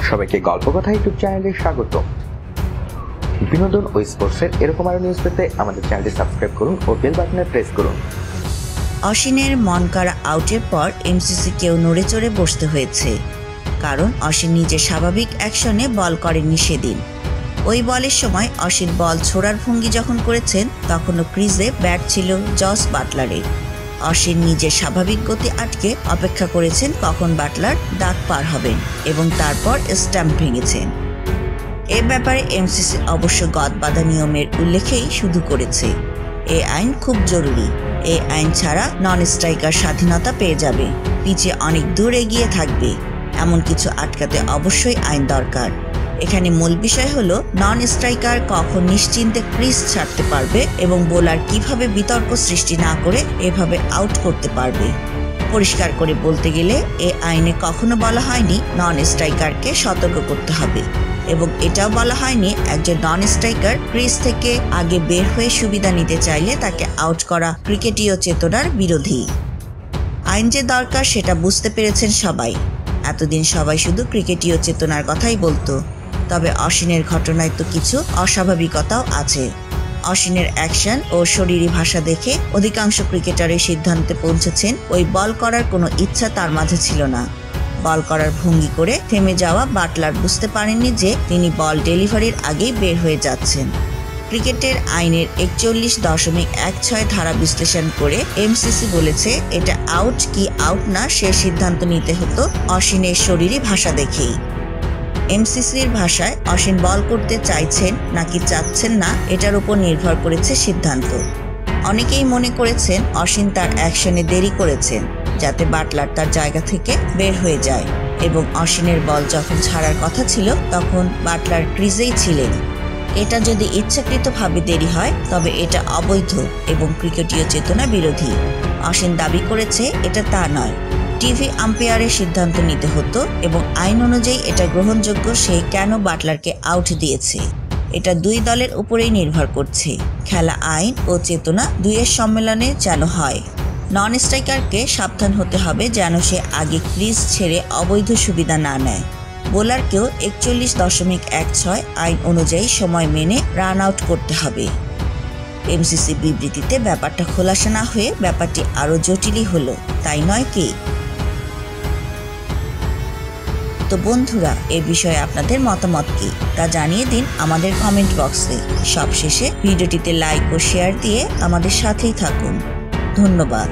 সবাইকে গল্প কথা ইউটিউব চ্যানেলে স্বাগত। বিনোদন ও স্পোর্টসের এরকম আরো নিউজ পেতে আমাদের চ্যানেলটি সাবস্ক্রাইব করুন ও বেল বাটনে প্রেস করুন। অশ্বিনের মন কাড়া আউটের পর এমসিসিকেও নড়ে চড়ে বসতে হয়েছে, কারণ অশ্বিন নিজের স্বাভাবিক অ্যাকশনে বল করেননি সেদিন। ওই বলের সময় অশ্বিন বল ছোড়ার ভঙ্গি যখন করেছেন তখনও ক্রিজে ব্যাট ছিল জস বাটলারের। অশ্বিন নিজের স্বাভাবিক গতি আটকে অপেক্ষা করেছেন কখন বাটলার দাগ পার হবেন এবং তারপর স্ট্যাম্প ভেঙেছেন। এ ব্যাপারে এমসিসি অবশ্য গদবাঁধা নিয়মের উল্লেখেই শুধু করেছে। এই আইন খুব জরুরি। এই আইন ছাড়া নন স্ট্রাইকার স্বাধীনতা পেয়ে যাবে, পিচে অনেক দূর এগিয়ে থাকবে। এমন কিছু আটকাতে অবশ্যই আইন দরকার। এখানে মূল বিষয় হলো নন স্ট্রাইকার কখন নিশ্চিন্তে ক্রিজ ছাড়তে পারবে এবং বোলার কিভাবে বিতর্ক সৃষ্টি না করে এভাবে আউট করতে পারবে। পরিষ্কার করে বলতে গেলে এ আইনে কখনো বলা হয়নি নন স্ট্রাইকারকে সতর্ক করতে হবে, এবং এটাও বলা হয়নি একজন নন স্ট্রাইকার ক্রিজ থেকে আগে বের হয়ে সুবিধা নিতে চাইলে তাকে আউট করা ক্রিকেটীয় চেতনার বিরোধী। আইন যে দরকার সেটা বুঝতে পেরেছেন সবাই। এতদিন সবাই শুধু ক্রিকেটীয় চেতনার কথাই বলতো, তবে অশ্বিনের ঘটনায় তো কিছু অস্বাভাবিকতাও আছে। অশ্বিনের অ্যাকশন ও শরীরী ভাষা দেখে অধিকাংশ ক্রিকেটারের সিদ্ধান্তে পৌঁছেছেন ওই বল করার কোনো ইচ্ছা তার মাঝে ছিল না। বল করার ভঙ্গি করে থেমে যাওয়া বাটলার বুঝতে পারেননি যে তিনি বল ডেলিভারির আগেই বের হয়ে যাচ্ছেন। ক্রিকেটের আইনের 41.16 ধারা বিশ্লেষণ করে এমসিসি বলেছে এটা আউট কি আউট না সে সিদ্ধান্ত নিতে হতো অশ্বিনের শরীরী ভাষা দেখেই। এমসিসির ভাষায় অশ্বিন বল করতে চাইছেন নাকি চাচ্ছেন না এটার উপর নির্ভর করেছে সিদ্ধান্ত। অনেকেই মনে করেছেন অশ্বিন তার অ্যাকশনে দেরি করেছেন যাতে বাটলার তার জায়গা থেকে বের হয়ে যায়, এবং অশ্বিনের বল যখন ছাড়ার কথা ছিল তখন বাটলার ক্রিজেই ছিলেন। এটা যদি ইচ্ছাকৃতভাবে দেরি হয় তবে এটা অবৈধ এবং ক্রিকেটীয় চেতনা বিরোধী। অশ্বিন দাবি করেছে এটা তা নয়। টিভি আম্পায়ারের সিদ্ধান্ত নিতে হতো এবং আইন অনুযায়ী এটা গ্রহণযোগ্য সে কেন বাটলারকে আউট দিয়েছে। এটা দুই দলের উপরেই নির্ভর করছে। খেলা আইন ও চেতনা দুইয়ের সম্মেলনে যেন হয়। নন স্ট্রাইকারকে সাবধান হতে হবে যেন সে আগে ক্রিজ ছেড়ে অবৈধ সুবিধা না নেয়। বোলারকেও 41.16 আইন অনুযায়ী সময় মেনে রান আউট করতে হবে। এমসিসি বিবৃতিতে ব্যাপারটা খোলাসা না হয়ে ব্যাপারটি আরও জটিলই হলো, তাই নয় কি? তো বন্ধুরা, এ বিষয়ে আপনাদের মতামত কি তা জানিয়ে দিন আমাদের কমেন্ট বক্সে। সবশেষে ভিডিওটিতে লাইক ও শেয়ার দিয়ে আমাদের সাথেই থাকুন। ধন্যবাদ।